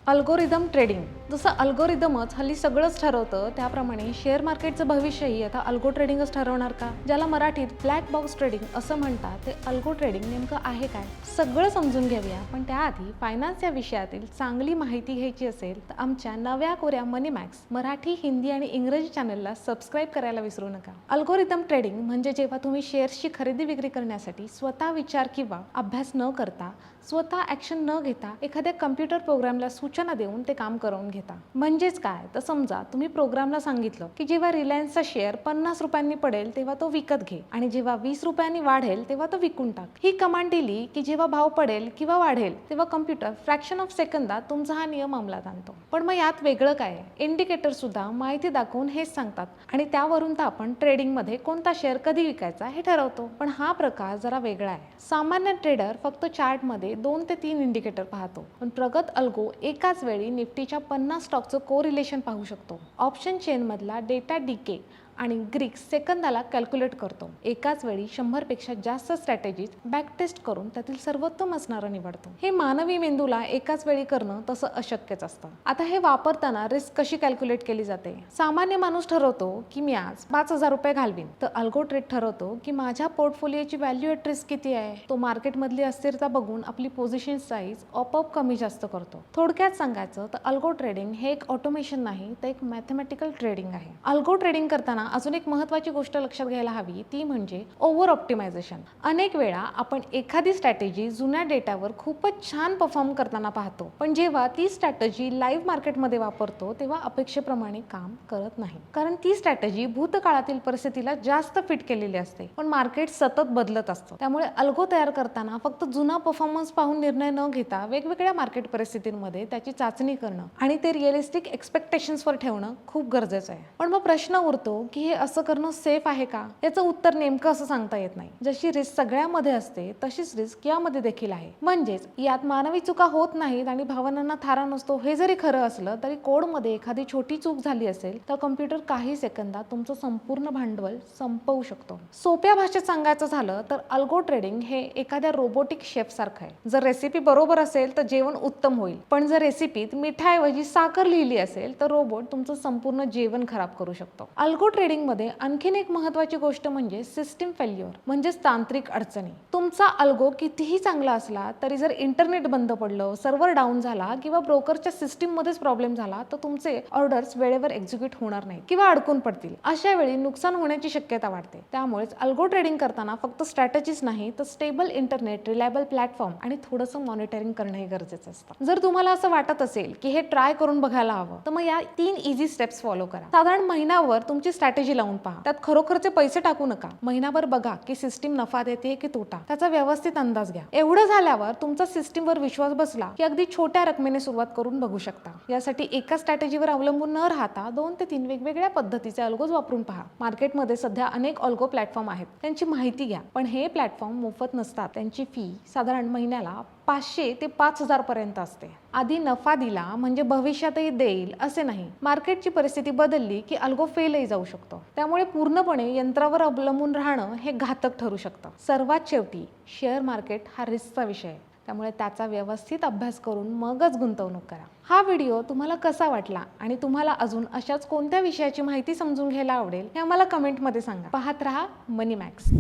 Algorithm trading. जसं अल्गोरिदमच हल्ली सगळंच ठरवतं, त्याप्रमाणे शेअर मार्केटचं भविष्यही आता अल्गो ट्रेडिंगच ठरवणार का? ज्याला मराठीत ब्लॅक बॉक्स ट्रेडिंग असं म्हणतात, ते अल्गो ट्रेडिंग नेमकं आहे काय? सगळं समजून घेऊया. पण त्याआधी फायनान्स या विषयातील चांगली माहिती घ्यायची असेल तर आमच्या नव्या कोऱ्या मनी मॅक्स मराठी, हिंदी आणि इंग्रजी चॅनलला सबस्क्राईब करायला विसरू नका. अल्गोरिदम ट्रेडिंग म्हणजे जेव्हा तुम्ही शेअर्सची खरेदी विक्री करण्यासाठी स्वतः विचार किंवा अभ्यास न करता, स्वतः ॲक्शन न घेता एखाद्या कम्प्युटर प्रोग्रामला सूचना देऊन ते काम करवून घेता. म्हणजेच काय तर समजा तुम्ही प्रोग्रामला सांगितलं की जेव्हा रिलायन्सचा शेअर 50 रुपयांनी पडेल तेव्हा तो विकत घे आणि जेव्हा 20 रुपयांनी वाढेल तेव्हा तो विकून टाक. ही कमांड दिली की जेव्हा भाव पडेल किंवा वाढेल तेव्हा कम्प्युटर फ्रॅक्शन ऑफ सेकंदात तुमचा हा नियम अंमलात आणतो. पण मग यात वेगळं काय? इंडिकेटर सुद्धा माहिती दाखवून हेच सांगतात आणि त्यावरून तर आपण ट्रेडिंगमध्ये कोणता शेअर कधी विकायचा हे ठरवतो. पण हा प्रकार जरा वेगळा आहे. सामान्य ट्रेडर फक्त चार्टमध्ये 2 ते 3 इंडिकेटर पाहतो, पण प्रगत अल्गो एकाच वेळी निफ्टीच्या 50 स्टॉकचं कोरिलेशन पाहू शकतो. ऑप्शन चेन मधला डेटा डीके आणि ग्रीक सेकंदाला कॅल्क्युलेट करतो. एकाच वेळी 100 पेक्षा जास्त स्ट्रॅटेजीज बॅक टेस्ट करून त्यातील सर्वोत्तम असणारं निवडतो. हे मानवी मेंदूला एकाच वेळी करणं तसं अशक्यच असतं. आता हे वापरताना रिस्क कशी कॅल्क्युलेट केली जाते? सामान्य माणूस ठरवतो की मी आज 5,000 रुपये घालवीन, तर अल्गो ट्रेड ठरवतो की माझ्या पोर्टफोलिओची व्हॅल्यू ॲट रिस्क किती आहे. तो मार्केटमधली अस्थिरता बघून आपली पोझिशन साईज आपोआप कमी जास्त करतो. थोडक्यात सांगायचं तर अल्गो ट्रेडिंग हे एक ऑटोमेशन नाही, तर एक मॅथमॅटिकल ट्रेडिंग आहे. अल्गो ट्रेडिंग करताना अजून एक महत्त्वाची गोष्ट लक्षात घ्यायला हवी, ती म्हणजे ओव्हर ऑप्टिमायझेशन. अनेक वेळा आपण एखादी स्ट्रॅटेजी जुन्या डेटावर खूपच छान परफॉर्म करताना पाहतो, पण जेव्हा ती स्ट्रॅटेजी लाईव्ह मार्केटमध्ये वापरतो तेव्हा अपेक्षेप्रमाणे काम करत नाही. कारण ती स्ट्रॅटेजी भूतकाळातील परिस्थितीला जास्त फिट केलेली असते, पण मार्केट सतत बदलत असतं. त्यामुळे अल्गो तयार करताना फक्त जुना परफॉर्मन्स पाहून निर्णय न घेता वेगवेगळ्या मार्केट परिस्थितींमध्ये त्याची चाचणी करणं आणि ते रिअलिस्टिक एक्सपेक्टेशन्सवर ठेवणं खूप गरजेचं आहे. पण मग प्रश्न उरतो की हे असं करणं सेफ आहे का? याचं उत्तर नेमकं असं सांगता येत नाही. जशी रिस्क सगळ्यामध्ये असते तशीच रिस्क यामध्ये देखील आहे. म्हणजेच यात मानवी चुका होत नाहीत आणि भावनांना थारा नसतो. हे जरी खरं असलं तरी कोडमध्ये एखादी छोटी चूक झाली असेल तर कम्प्युटर काही सेकंदात तुमचं संपूर्ण भांडवल संपवू शकतो. सोप्या भाषेत सांगायचं झालं तर अल्गो ट्रेडिंग हे एखाद्या रोबोटिक शेफ सारखं आहे. जर रेसिपी बरोबर असेल तर जेवण उत्तम होईल, पण जर रेसिपीत मिठाऐवजी साखर लिहिली असेल तर रोबोट तुमचं संपूर्ण जेवण खराब करू शकतो. अल्गो ट्रेडिंग मध्ये आणखीन एक महत्त्वाची गोष्ट म्हणजे सिस्टीम फेल्युअर, म्हणजेच तांत्रिक अडचणी. तुमचा अल्गो कितीही चांगला असला तरी जर इंटरनेट बंद पडलं, सर्व्हर डाऊन झाला किंवा ब्रोकरच्या सिस्टीम मध्येच प्रॉब्लेम झाला तर तुमचे ऑर्डर्स वेळेवर एक्झिक्यूट होणार नाहीत किंवा अडकून पडतील. अशा वेळी नुकसान होण्याची शक्यता वाढते. त्यामुळेच अल्गो ट्रेडिंग करताना फक्त स्ट्रॅटेजीज नाही तर स्टेबल इंटरनेट, रिलायबल प्लॅटफॉर्म आणि थोडंसं मॉनिटरिंग करणंही गरजेचं असतं. जर तुम्हाला असं वाटत असेल की हे ट्राय करून बघायला हवं तर मग या 3 इझी स्टेप्स फॉलो करा. साधारण महिनाभर तुमची स्ट्रॅटेजी लावून पहा. त्यात खरोखरचे पैसे टाकू नका. महिनाभर बघा की सिस्टीम नफा देते की तोटा, त्याचा व्यवस्थित अंदाज घ्या. एवढं झाल्यावर तुमचा सिस्टीमवर विश्वास बसला की अगदी छोट्या रकमेने सुरुवात करून बघू शकता. यासाठी एका स्ट्रॅटेजीवर अवलंबून न राहता 2 ते 3 वेगवेगळ्या पद्धतीचे अल्गोज वापरून पहा. मार्केटमध्ये सध्या अनेक अल्गो प्लॅटफॉर्म आहेत, त्यांची माहिती घ्या. पण हे प्लॅटफॉर्म मोफत नसतात. त्यांची फी साधारण महिन्याला 500 ते 5,000 पर्यंत असते. आधी नफा दिला म्हणजे भविष्यातही देईल असे नाही. मार्केटची परिस्थिती बदलली की अल्गो फेलही जाऊ शकतो. त्यामुळे पूर्णपणे यंत्रावर अवलंबून राहणं हे घातक ठरू शकतं. सर्वात शेवटी शेअर मार्केट हा रिस्कचा विषय आहे, त्यामुळे त्याचा व्यवस्थित अभ्यास करून मगच गुंतवणूक करा. हा व्हिडिओ तुम्हाला कसा वाटला आणि तुम्हाला अजून अशाच कोणत्या विषयाची माहिती समजून घ्यायला आवडेल हे आम्हाला कमेंटमध्ये सांगा. पाहत रहा मनी मॅक्स.